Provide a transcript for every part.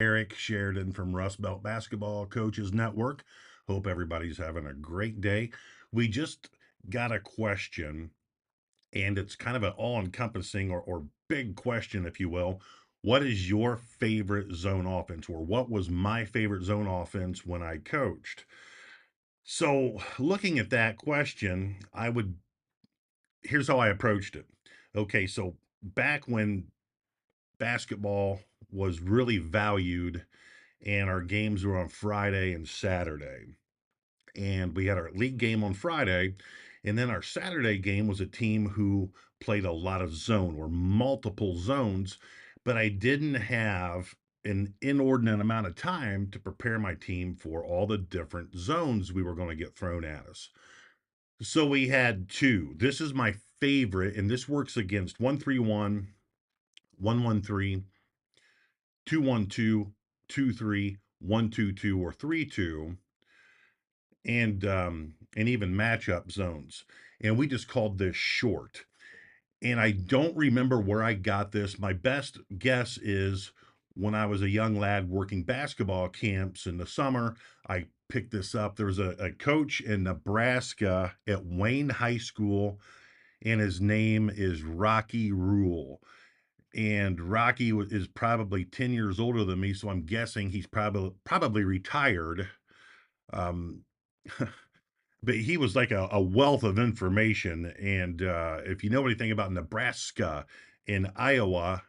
Eric Sheridan from Rust Belt Basketball Coaches Network. Hope everybody's having a great day. We just got a question, and it's kind of an all encompassing or big question, if you will. What is your favorite zone offense, or what was my favorite zone offense when I coached? So, looking at that question, here's how I approached it. Okay, so back when basketball was really valued and our games were on Friday and Saturday. And we had our league game on Friday, and then our Saturday game was a team who played a lot of zone or multiple zones, but I didn't have an inordinate amount of time to prepare my team for all the different zones we were going to get thrown at us. So we had two. This is my favorite, and this works against 1-3-1, 1-1-3, 2-1-2, 2-3, 1-2-2, or 3-2, and even matchup zones. And we just called this short. And I don't remember where I got this. My best guess is when I was a young lad working basketball camps in the summer, I picked this up. There was a coach in Nebraska at Wayne High School, and his name is Rocky Rule. And Rocky is probably 10 years older than me, so I'm guessing he's probably retired. Um, but he was like a wealth of information. And if you know anything about Nebraska and Iowa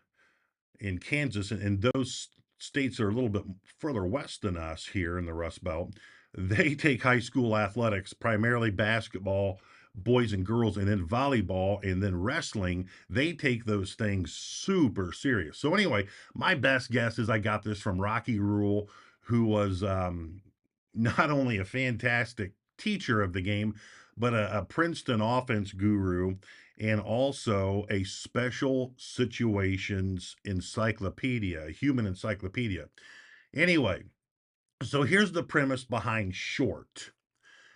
and Kansas, and those states are a little bit further west than us here in the Rust Belt, they take high school athletics, primarily basketball, boys and girls, and then volleyball, and then wrestling. They take those things super serious. So, anyway, my best guess is I got this from Rocky Rule, who was not only a fantastic teacher of the game, but a Princeton offense guru and also a special situations encyclopedia, a human encyclopedia. Anyway, so here's the premise behind short.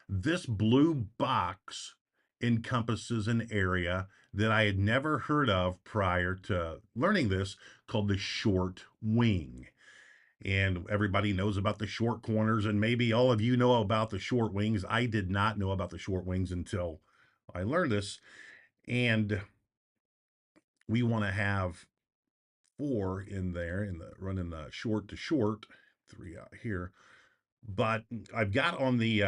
This blue box encompasses an area that I had never heard of prior to learning this called the short wing. And everybody knows about the short corners, and maybe all of you know about the short wings. I did not know about the short wings until I learned this. And we want to have four in there in the running the short to short, three out here. But I've got on the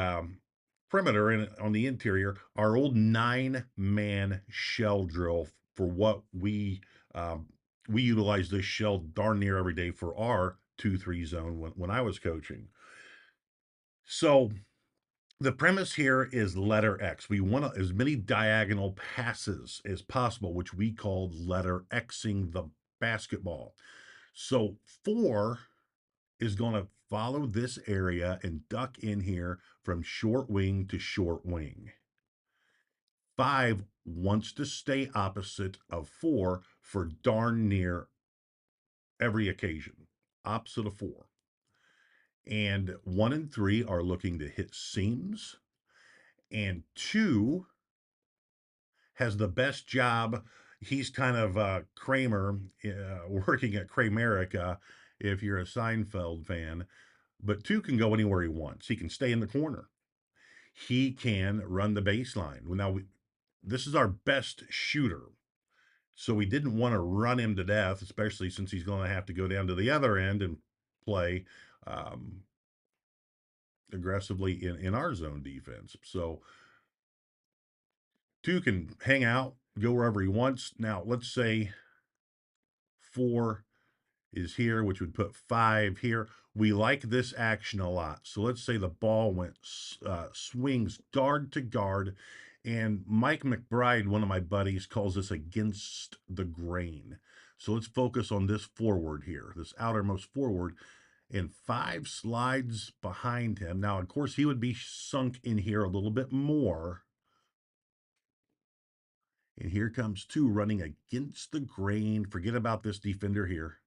perimeter and on the interior our old 9-man shell drill for what we utilize this shell darn near every day for our 2-3 zone when I was coaching. So the premise here is letter X. We want as many diagonal passes as possible, which we called letter Xing the basketball. So 4 is going to follow this area and duck in here from short wing to short wing. 5 wants to stay opposite of 4 for darn near every occasion, opposite of 4. And 1 and 3 are looking to hit seams, and 2 has the best job. He's kind of Kramer, working at Kramerica if you're a Seinfeld fan. But 2 can go anywhere he wants. He can stay in the corner. He can run the baseline. Now, this is our best shooter. So we didn't want to run him to death, especially since he's going to have to go down to the other end and play um, aggressively in our zone defense. So 2 can hang out, go wherever he wants. Now, let's say 4 is here, which would put 5 here. We like this action a lot. So let's say the ball swings guard to guard, and Mike McBride, one of my buddies, calls this against the grain. So let's focus on this forward here, this outermost forward, and 5 slides behind him. Now, of course, he would be sunk in here a little bit more. And here comes 2 running against the grain. Forget about this defender here.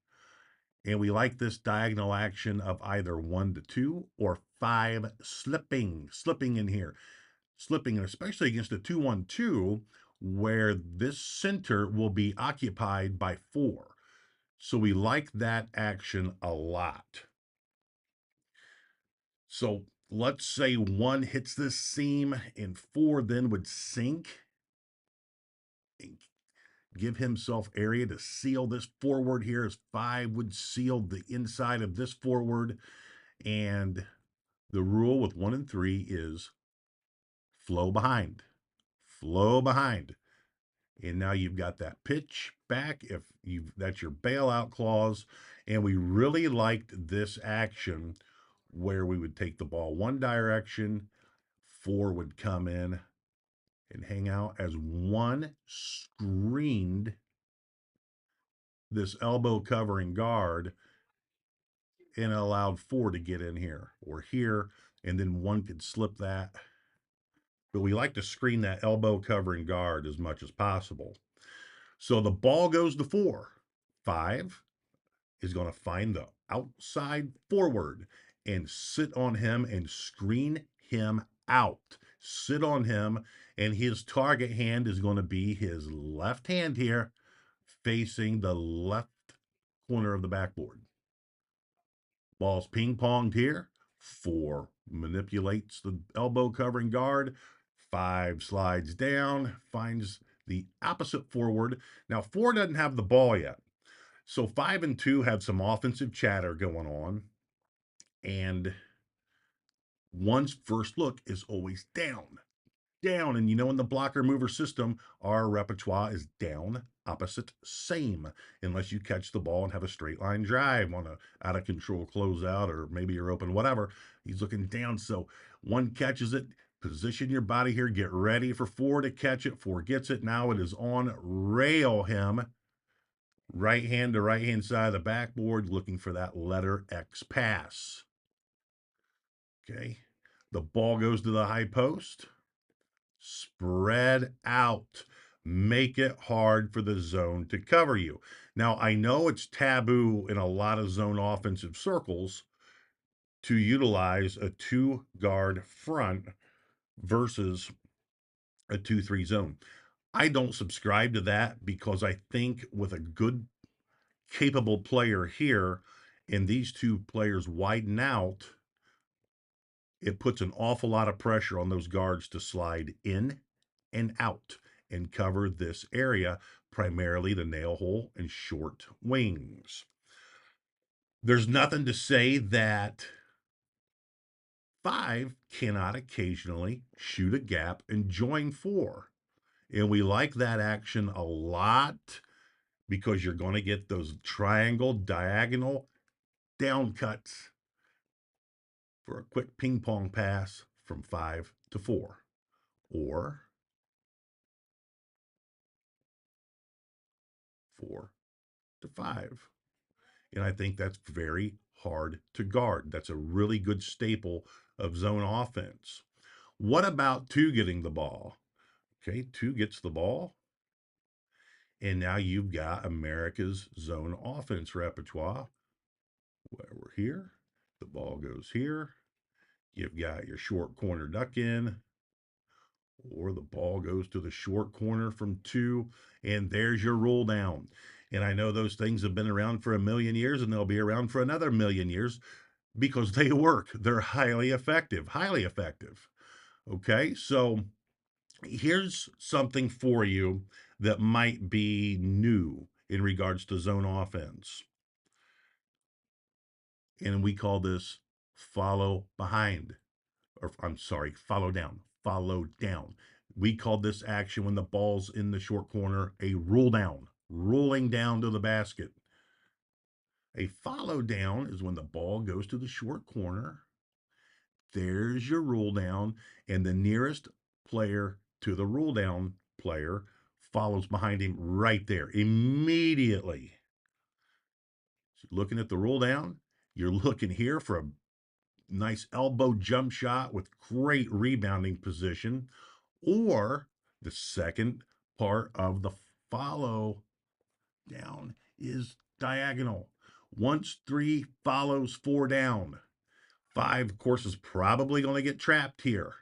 And we like this diagonal action of either 1 to 2 or 5 slipping in here. Slipping, and especially against a 2-1-2, where this center will be occupied by 4. So we like that action a lot. So let's say 1 hits this seam and 4 then would sink and give himself area to seal this forward here, as 5 would seal the inside of this forward. And the rule with 1 and 3 is flow behind, flow behind. And now you've got that pitch back. If you that's your bailout clause. And we really liked this action where we would take the ball one direction, 4 would come in and hang out as 1 screened this elbow covering guard and allowed 4 to get in here or here, and then 1 could slip that. But we like to screen that elbow covering guard as much as possible. So the ball goes to 4. 5 is going to find the outside forward and sit on him and screen him out. Sit on him, and his target hand is going to be his left hand here, facing the left corner of the backboard. Ball's ping-ponged here. 4 manipulates the elbow covering guard. 5 slides down, finds the opposite forward. Now, 4 doesn't have the ball yet. So 5 and 2 have some offensive chatter going on. And 1's first look is always down. Down. And in the blocker mover system, our repertoire is down, opposite, same, unless you catch the ball and have a straight line drive on a out of control closeout, or maybe you're open, whatever. He's looking down. So 1 catches it, position your body here, get ready for 4 to catch it. 4 gets it. Now it is on, rail him right hand to right hand side of the backboard, looking for that letter X pass. Okay. The ball goes to the high post. Spread out. Make it hard for the zone to cover you. Now, I know it's taboo in a lot of zone offensive circles to utilize a 2-guard front versus a 2-3 zone. I don't subscribe to that because I think with a good, capable player here and these 2 players widen out, it puts an awful lot of pressure on those guards to slide in and out and cover this area, primarily the nail hole and short wings. There's nothing to say that 5 cannot occasionally shoot a gap and join 4. And we like that action a lot because you're going to get those triangle, diagonal down cuts for a quick ping pong pass from 5 to 4. Or 4 to 5. And I think that's very hard to guard. That's a really good staple of zone offense. What about 2 getting the ball? Okay, 2 gets the ball. And now you've got America's zone offense repertoire. Where we're here, the ball goes here. You've got your short corner duck in, or the ball goes to the short corner from 2, and there's your roll down. And I know those things have been around for 1,000,000 years, and they'll be around for another 1,000,000 years because they work. They're highly effective, highly effective. Okay, so here's something for you that might be new in regards to zone offense. And we call this follow behind, or I'm sorry, follow down, follow down. We call this action when the ball's in the short corner a roll down, rolling down to the basket. A follow down is when the ball goes to the short corner. There's your roll down, and the nearest player to the roll down player follows behind him right there immediately. So looking at the roll down, you're looking here for a nice elbow jump shot with great rebounding position, or the second part of the follow down is diagonal. Once 3 follows 4 down, 5, of course, is probably going to get trapped here.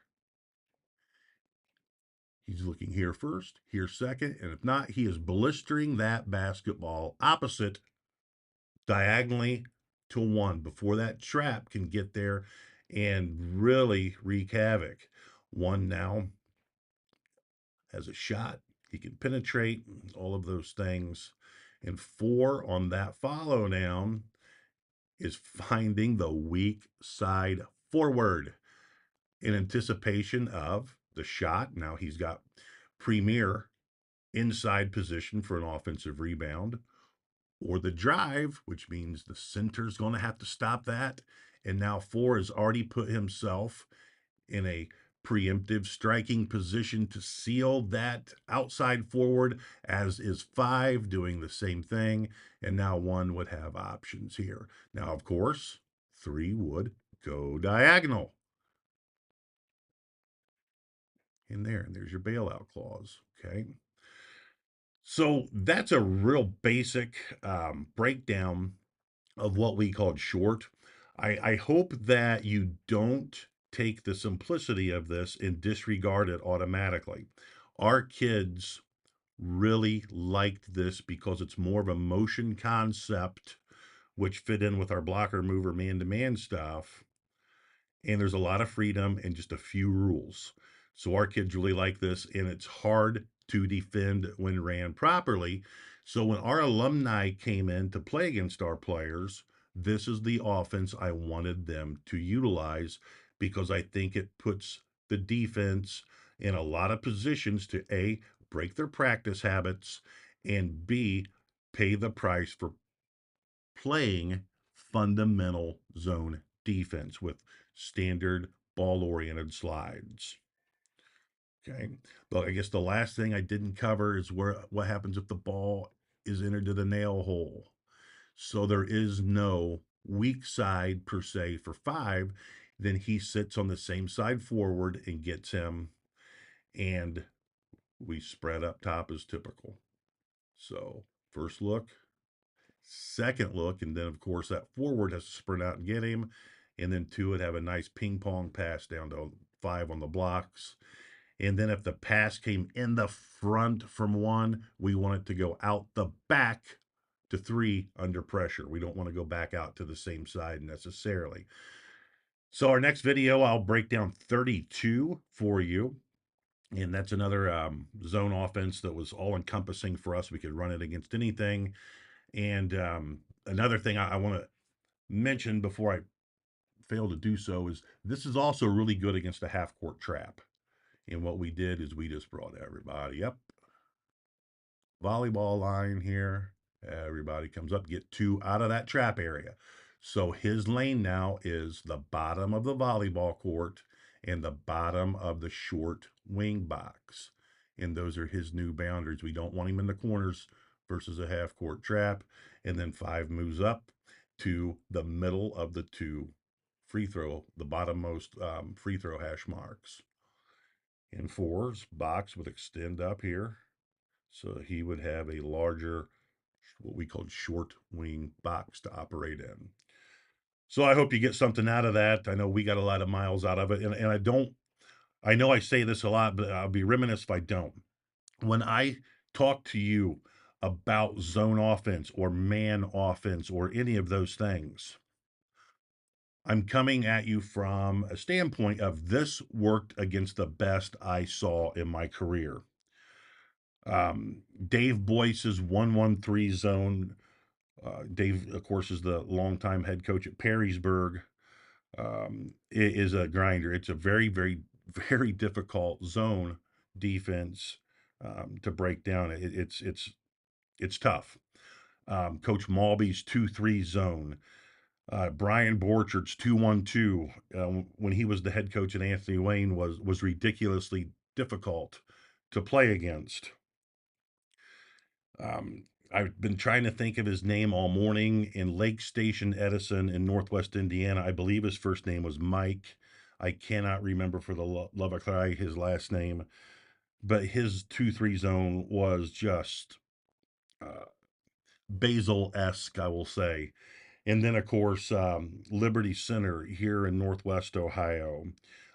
He's looking here first, here second, and if not, he is blistering that basketball opposite diagonally to one before that trap can get there and really wreak havoc. One now has a shot, he can penetrate, all of those things. And four on that follow down is finding the weak side forward in anticipation of the shot. Now he's got premier inside position for an offensive rebound, or the drive, which means the center's going to have to stop that. And now four has already put himself in a preemptive striking position to seal that outside forward, as is five doing the same thing. And now one would have options here. Now, of course, three would go diagonal in there, and there's your bailout clause. Okay. So that's a real basic breakdown of what we called short. I hope that you don't take the simplicity of this and disregard it automatically. Our kids really liked this because it's more of a motion concept, which fit in with our blocker mover man to man stuff. And there's a lot of freedom and just a few rules. So our kids really like this, and it's hard to defend when ran properly. So when our alumni came in to play against our players, this is the offense I wanted them to utilize, because I think it puts the defense in a lot of positions to A, break their practice habits, and B, pay the price for playing fundamental zone defense with standard ball oriented slides. Okay. But I guess the last thing I didn't cover is what happens if the ball is entered to the nail hole. So there is no weak side per se for five. Then he sits on the same side forward and gets him, and we spread up top as typical. So first look, second look, and then of course that forward has to sprint out and get him, and then two would have a nice ping pong pass down to five on the blocks. And then if the pass came in the front from one, we want it to go out the back to three under pressure. We don't want to go back out to the same side necessarily. So our next video, I'll break down 32 for you. And that's another zone offense that was all encompassing for us. We could run it against anything. And another thing I want to mention before I fail to do so is this is also really good against a half court trap. And what we did is we just brought everybody up, volleyball line here. Everybody comes up, get two out of that trap area. So his lane now is the bottom of the volleyball court and the bottom of the short wing box. And those are his new boundaries. We don't want him in the corners versus a half court trap. And then five moves up to the middle of the two free throw, the bottommost free throw hash marks. In fours, box would extend up here. So he would have a larger, what we called short wing box to operate in. So I hope you get something out of that. I know we got a lot of miles out of it. And I know I say this a lot, but I'll be remiss if I don't. When I talk to you about zone offense or man offense or any of those things, I'm coming at you from a standpoint of this worked against the best I saw in my career. Dave Boyce's 1-1-3 zone. Dave, of course, is the longtime head coach at Perrysburg. It is a grinder. It's a very, very, very difficult zone defense to break down. It's tough. Coach Malby's 2-3 zone. Brian Borchard's 2-1-2 when he was the head coach at Anthony Wayne was ridiculously difficult to play against. I've been trying to think of his name all morning. In Lake Station, Edison in Northwest Indiana, I believe his first name was Mike. I cannot remember for the love of Christ his last name, but his 2-3 zone was just Basil-esque, I will say. And then, of course, Liberty Center here in Northwest Ohio,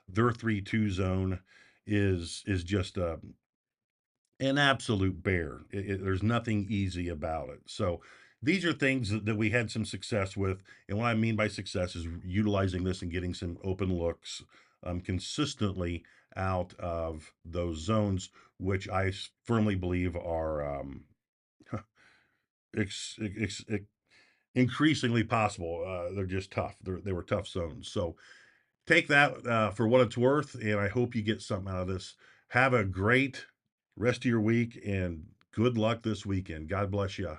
their 3-2 zone is just an absolute bear. There's nothing easy about it. So these are things that we had some success with. And what I mean by success is utilizing this and getting some open looks consistently out of those zones, which I firmly believe are ex- ex- ex- increasingly possible. They're just tough. They were tough zones. So take that for what it's worth, and I hope you get something out of this. Have a great rest of your week, and good luck this weekend. God bless you.